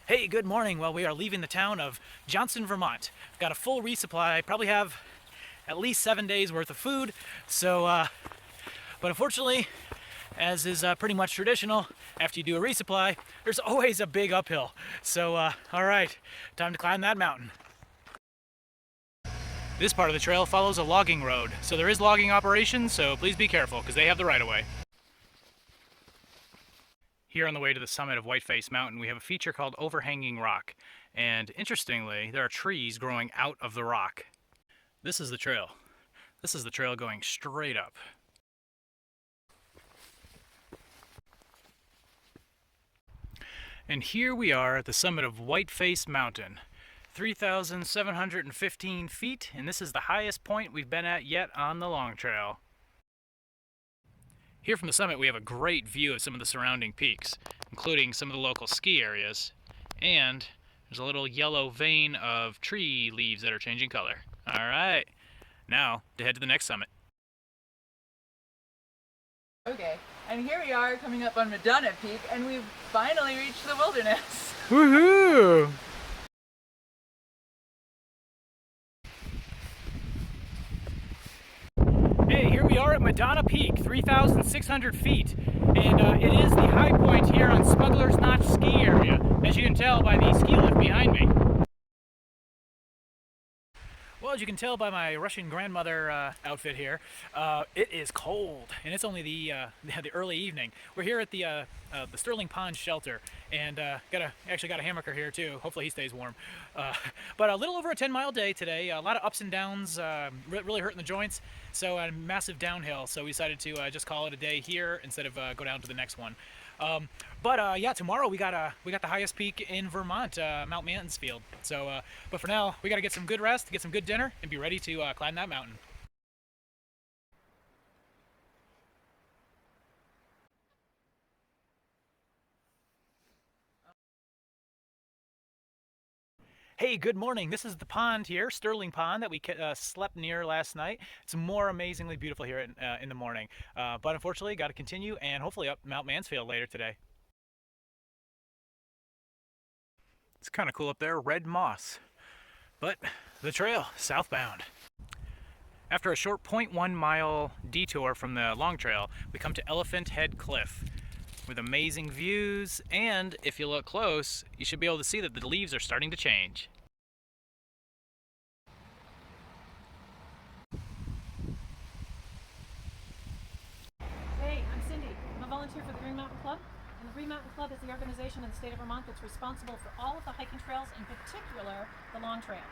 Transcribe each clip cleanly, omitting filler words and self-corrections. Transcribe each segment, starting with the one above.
Hey, good morning. Well, we are leaving the town of Johnston, Vermont. I've got a full resupply. I probably have at least 7 days worth of food. But unfortunately, as is pretty much traditional, after you do a resupply, there's always a big uphill. All right, time to climb that mountain. This part of the trail follows a logging road, so there is logging operations, so please be careful because they have the right of way. Here on the way to the summit of Whiteface Mountain, we have a feature called Overhanging Rock. And interestingly, there are trees growing out of the rock. This is the trail. This is the trail going straight up. And here we are at the summit of Whiteface Mountain. 3,715 feet, and this is the highest point we've been at yet on the long trail. Here from the summit we have a great view of some of the surrounding peaks, including some of the local ski areas, and there's a little yellow vein of tree leaves that are changing color. Alright, now to head to the next summit. Okay, and here we are coming up on Madonna Peak, and we've finally reached the wilderness. Woohoo! Hey, here we are at Madonna Peak, 3,600 feet, and it is the high point here on Smuggler's Notch ski area, as you can tell by the ski lift behind me. Well, as you can tell by my Russian grandmother outfit here, it is cold, and it's only the early evening. We're here at the Sterling Pond shelter, and actually got a hammocker here too. Hopefully he stays warm. But a little over a 10-mile day today. A lot of ups and downs, really hurting the joints. So a massive downhill. So we decided to just call it a day here instead of go down to the next one. Yeah, tomorrow we got the highest peak in Vermont, Mount Mansfield. But for now, we got to get some good rest, get some good dinner, and be ready to climb that mountain. Hey, good morning. This is the pond here, Sterling Pond, that we slept near last night. It's more amazingly beautiful here in the morning. But unfortunately, got to continue and hopefully up Mount Mansfield later today. It's kind of cool up there, red moss. But the trail, southbound. After a short 0.1 mile detour from the long trail, we come to Elephant Head Cliff with amazing views, and if you look close, you should be able to see that the leaves are starting to change. Hey, I'm Cindy. I'm a volunteer for the Green Mountain Club, and the Green Mountain Club is the organization in the state of Vermont that's responsible for all of the hiking trails, in particular the Long Trail.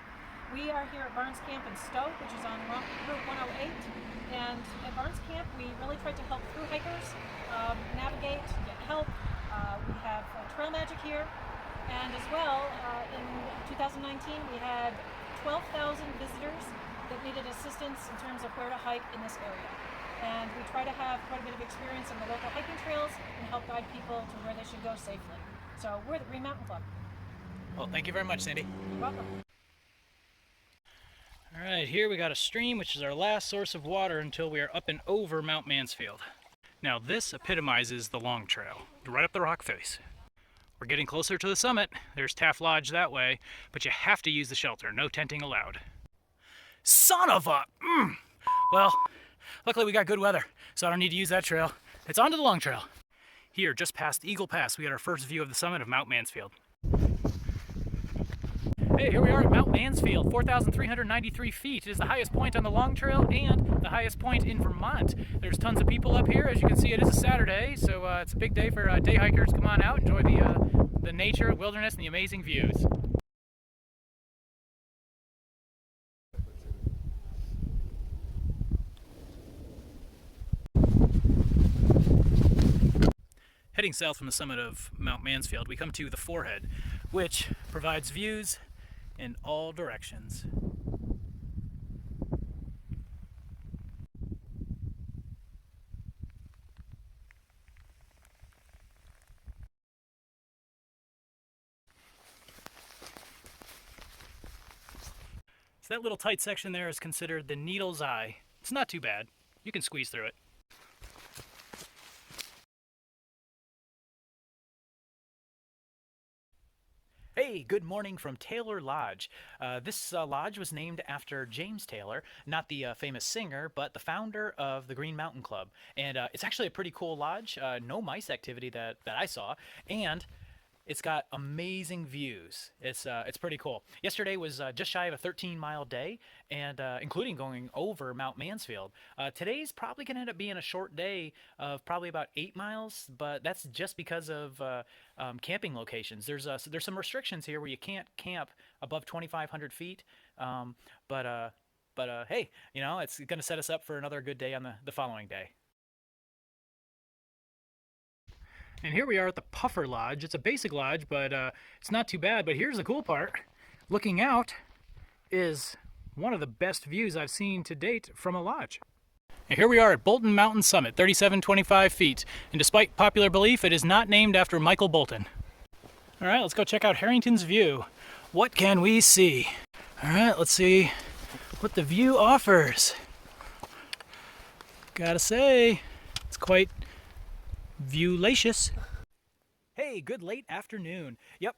We are here at Barnes Camp in Stowe, which is on Route 108, and at Barnes Camp we really try to help through hikers navigate, get help. We have Trail Magic here, and as well, in 2019 we had 12,000 visitors that needed assistance in terms of where to hike in this area. And we try to have quite a bit of experience on the local hiking trails and help guide people to where they should go safely. So we're the Green Mountain Club. Well, thank you very much, Cindy. You're welcome. All right, here we got a stream, which is our last source of water until we are up and over Mount Mansfield. Now this epitomizes the long trail, right up the rock face. We're getting closer to the summit. There's Taft Lodge that way, but you have to use the shelter. No tenting allowed. Son of a... Well, luckily we got good weather, so I don't need to use that trail. It's on to the long trail. Here, just past Eagle Pass, we got our first view of the summit of Mount Mansfield. Hey, here we are at Mount Mansfield, 4,393 feet. It is the highest point on the long trail and the highest point in Vermont. There's tons of people up here. As you can see, it is a Saturday, so it's a big day for day hikers. Come on out, enjoy the nature, wilderness, and the amazing views. Heading south from the summit of Mount Mansfield, we come to the forehead, which provides views in all directions. So that little tight section there is considered the needle's eye. It's not too bad. You can squeeze through it. Hey, good morning from Taylor Lodge. This lodge was named after James Taylor, not the famous singer, but the founder of the Green Mountain Club. And it's actually a pretty cool lodge. No mice activity that I saw, and it's got amazing views. It's pretty cool. Yesterday was just shy of a 13-mile day, and including going over Mount Mansfield. Today's probably gonna end up being a short day of probably about 8 miles, but that's just because of camping locations. There's some restrictions here where you can't camp above 2,500 feet. Um, but hey, it's gonna set us up for another good day on the following day. And here we are at the Puffer Lodge. It's a basic lodge, but it's not too bad. But here's the cool part. Looking out is one of the best views I've seen to date from a lodge. And here we are at Bolton Mountain Summit, 3,725 feet. And despite popular belief, it is not named after Michael Bolton. All right, let's go check out Harrington's View. What can we see? All right, let's see what the view offers. Gotta say, it's quite viewlacious. Hey, good late afternoon. Yep,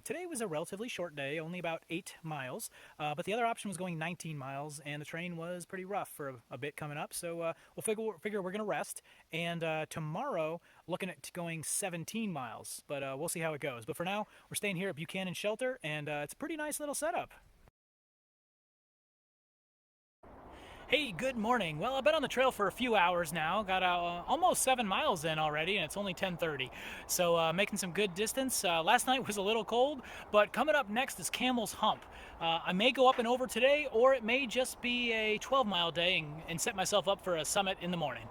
today was a relatively short day, only about 8 miles, but the other option was going 19 miles, and the terrain was pretty rough for a bit coming up, so we'll figure we're going to rest, and tomorrow, looking at going 17 miles, but we'll see how it goes. But for now, we're staying here at Buchanan Shelter, and it's a pretty nice little setup. Hey, good morning. Well, I've been on the trail for a few hours now. Got almost 7 miles in already, and it's only 10:30. So making some good distance. Last night was a little cold, but coming up next is Camel's Hump. I may go up and over today, or it may just be a 12-mile day and set myself up for a summit in the morning.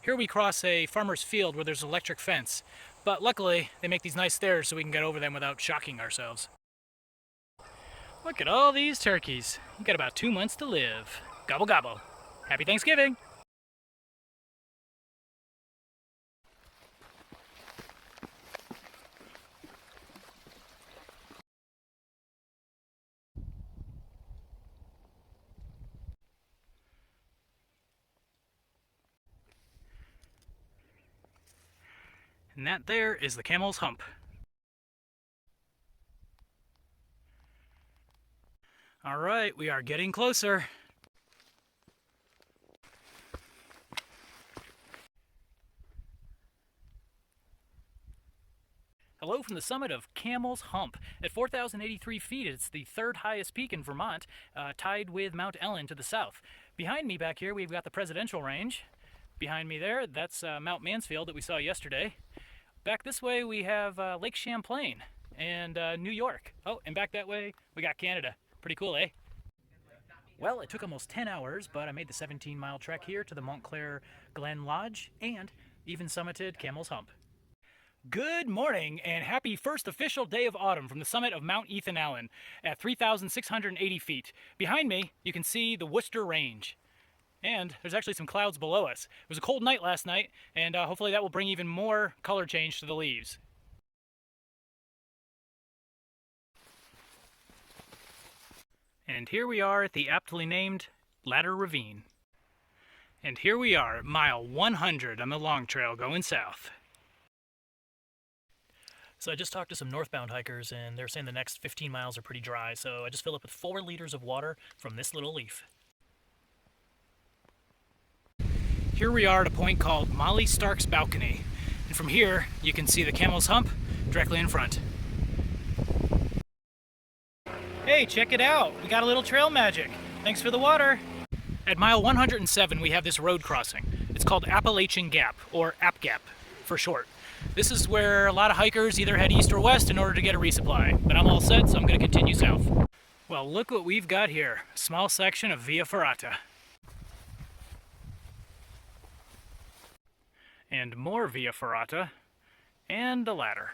Here we cross a farmer's field where there's an electric fence, but luckily they make these nice stairs so we can get over them without shocking ourselves. Look at all these turkeys. You got about 2 months to live. Gobble gobble. Happy Thanksgiving! And that there is the Camel's Hump. All right, we are getting closer. Hello from the summit of Camel's Hump. At 4,083 feet, it's the third highest peak in Vermont, tied with Mount Ellen to the south. Behind me back here, we've got the Presidential Range. Behind me there, that's Mount Mansfield that we saw yesterday. Back this way, we have Lake Champlain and New York. Oh, and back that way, we got Canada. Pretty cool, eh? Well, it took almost 10 hours, but I made the 17-mile trek here to the Montclair Glen Lodge and even summited Camel's Hump. Good morning and happy first official day of autumn from the summit of Mount Ethan Allen at 3,680 feet. Behind me, you can see the Worcester Range. And there's actually some clouds below us. It was a cold night last night, and hopefully that will bring even more color change to the leaves. And here we are at the aptly named Ladder Ravine. And here we are at mile 100 on the long trail going south. So I just talked to some northbound hikers, and they're saying the next 15 miles are pretty dry, so I just fill up with 4 liters of water from this little leaf. Here we are at a point called Molly Stark's Balcony, and from here you can see the Camel's Hump directly in front. Hey, check it out! We got a little trail magic. Thanks for the water! At mile 107 we have this road crossing. It's called Appalachian Gap, or App Gap for short. This is where a lot of hikers either head east or west in order to get a resupply, but I'm all set, so I'm going to continue south. Well, look what we've got here. A small section of Via Ferrata. And more Via Ferrata, and a ladder.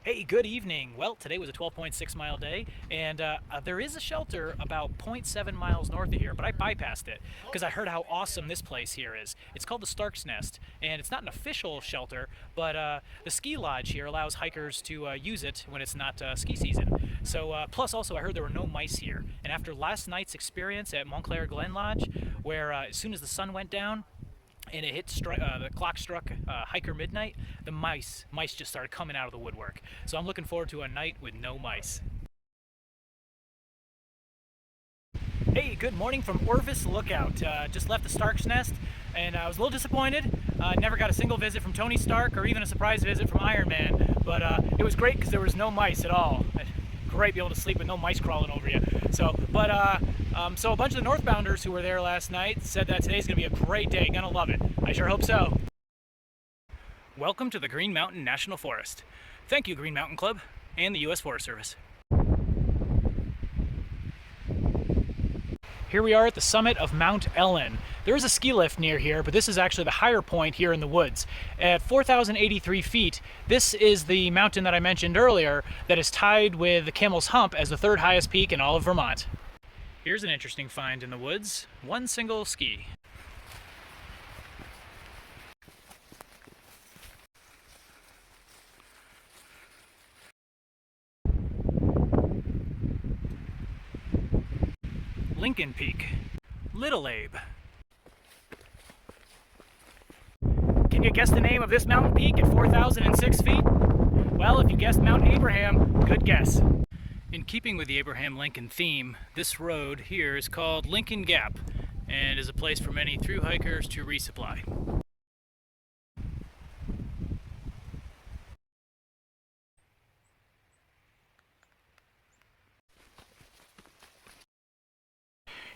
Hey, good evening. Well, today was a 12.6 mile day, and there is a shelter about zero point 0.7 miles north of here, but I bypassed it because I heard how awesome this place here is. It's called the Stark's Nest, and it's not an official shelter, but the ski lodge here allows hikers to use it when it's not ski season. So, plus also, I heard there were no mice here, and after last night's experience at Montclair Glen Lodge, where as soon as the sun went down, and it hit the clock struck hiker midnight, the mice just started coming out of the woodwork. So I'm looking forward to a night with no mice. Hey, good morning from Orvis Lookout. Just left the Stark's Nest, and I was a little disappointed. Never got a single visit from Tony Stark or even a surprise visit from Iron Man, but it was great because there was no mice at all. Great, be able to sleep with no mice crawling over you. So a bunch of the northbounders who were there last night said that today's gonna be a great day. Gonna love it. I sure hope so. Welcome to the Green Mountain National Forest. Thank you, Green Mountain Club and the U.S. Forest Service. Here we are at the summit of Mount Ellen. There is a ski lift near here, but this is actually the higher point here in the woods. At 4,083 feet, this is the mountain that I mentioned earlier that is tied with the Camel's Hump as the third highest peak in all of Vermont. Here's an interesting find in the woods. One single ski. Lincoln Peak. Little Abe. Can you guess the name of this mountain peak at 4,006 feet? Well, if you guessed Mount Abraham, good guess. In keeping with the Abraham Lincoln theme, this road here is called Lincoln Gap and is a place for many thru hikers to resupply.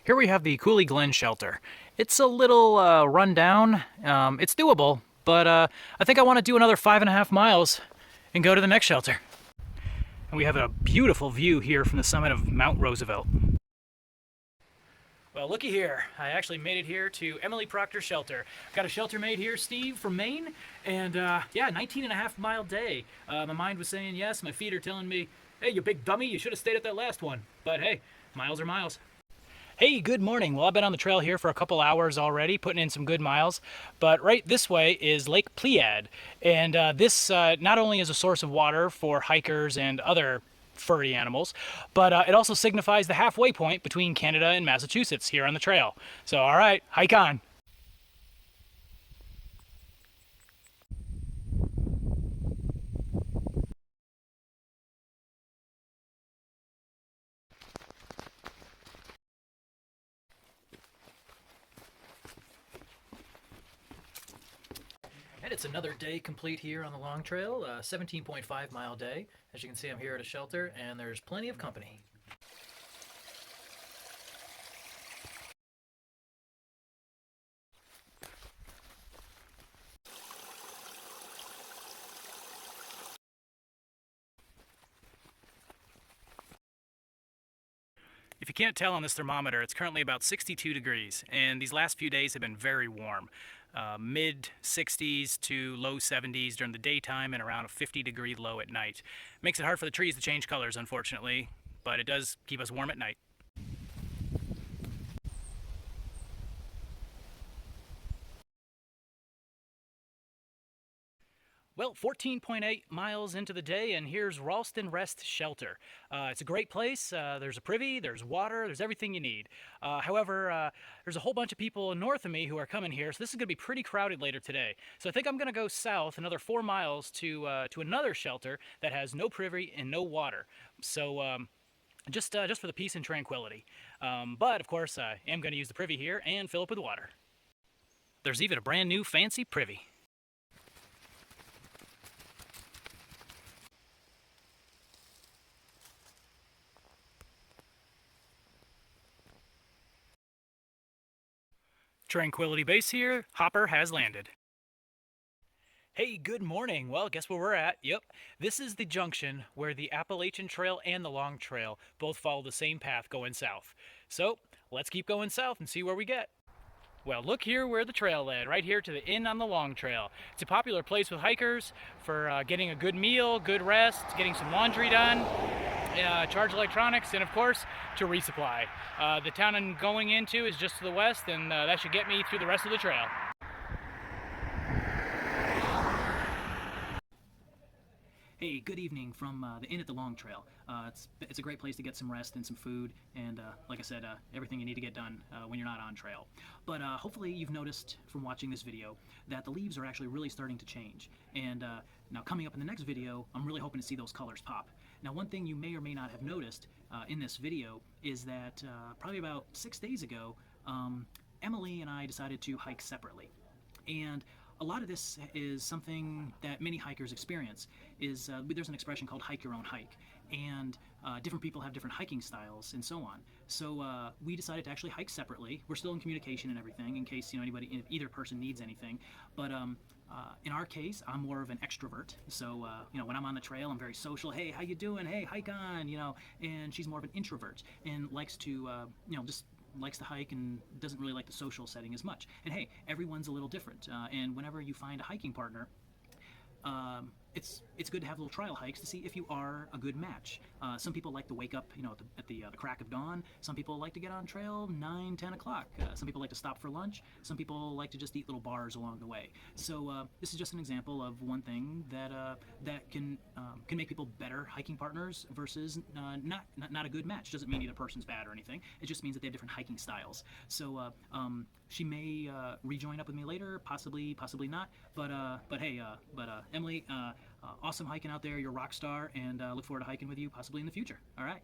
Here we have the Cooley Glen shelter. It's a little run down. It's doable, but I think I want to do another 5.5 miles and go to the next shelter. And we have a beautiful view here from the summit of Mount Roosevelt. Well, looky here. I actually made it here to Emily Proctor's shelter. Got a shelter mate here, Steve from Maine, and yeah, 19.5 mile day. My mind was saying yes, my feet are telling me, hey, you big dummy, you should have stayed at that last one. But hey, miles are miles. Hey, good morning. Well, I've been on the trail here for a couple hours already, putting in some good miles, but right this way is Lake Pleiad, and this not only is a source of water for hikers and other furry animals, but it also signifies the halfway point between Canada and Massachusetts here on the trail. So, all right, hike on. And it's another day complete here on the long trail, 17.5 mile day. As you can see, I'm here at a shelter and there's plenty of company. If you can't tell on this thermometer, it's currently about 62 degrees, and these last few days have been very warm. Mid 60s to low 70s during the daytime and around a 50-degree low at night. Makes it hard for the trees to change colors, unfortunately, but it does keep us warm at night. Well, 14.8 miles into the day, and here's Ralston Rest Shelter. It's a great place. There's a privy, there's water, there's everything you need. However, there's a whole bunch of people north of me who are coming here, so this is going to be pretty crowded later today. So I think I'm going to go south another 4 miles to another shelter that has no privy and no water. So just for the peace and tranquility. But of course, I am going to use the privy here and fill up with water. There's even a brand new fancy privy. Tranquility Base here, Hopper has landed. Hey, good morning. Well, guess where we're at? Yep, this is the junction where the Appalachian Trail and the Long Trail both follow the same path going south. So, let's keep going south and see where we get. Well, look here where the trail led, right here to the Inn on the Long Trail. It's a popular place with hikers for getting a good meal, good rest, getting some laundry done, charge electronics, and of course, to resupply. The town I'm going into is just to the west, and that should get me through the rest of the trail. Hey, good evening from the Inn at the Long Trail. It's a great place to get some rest and some food, and like I said, everything you need to get done when you're not on trail. But hopefully you've noticed from watching this video that the leaves are actually really starting to change. And now coming up in the next video, I'm really hoping to see those colors pop. Now, one thing you may or may not have noticed in this video is that probably about 6 days ago, Emily and I decided to hike separately. And a lot of this is something that many hikers experience. There's an expression called hike your own hike, and different people have different hiking styles and so on. So we decided to actually hike separately. We're still in communication and everything in case either person needs anything. But in our case, I'm more of an extrovert. So when I'm on the trail, I'm very social. Hey, how you doing? Hey, hike on. And she's more of an introvert and likes to just likes to hike and doesn't really like the social setting as much. And hey, everyone's a little different. And whenever you find a hiking partner, it's good to have little trial hikes to see if you are a good match. Some people like to wake up, at the crack of dawn. Some people like to get on trail 9, 10 o'clock. Some people like to stop for lunch. Some people like to just eat little bars along the way. So this is just an example of one thing that can make people better hiking partners versus not a good match. Doesn't mean either person's bad or anything. It just means that they have different hiking styles. So she may rejoin up with me later, possibly not. But hey, Emily, awesome hiking out there. You're a rock star, and look forward to hiking with you possibly in the future. All right.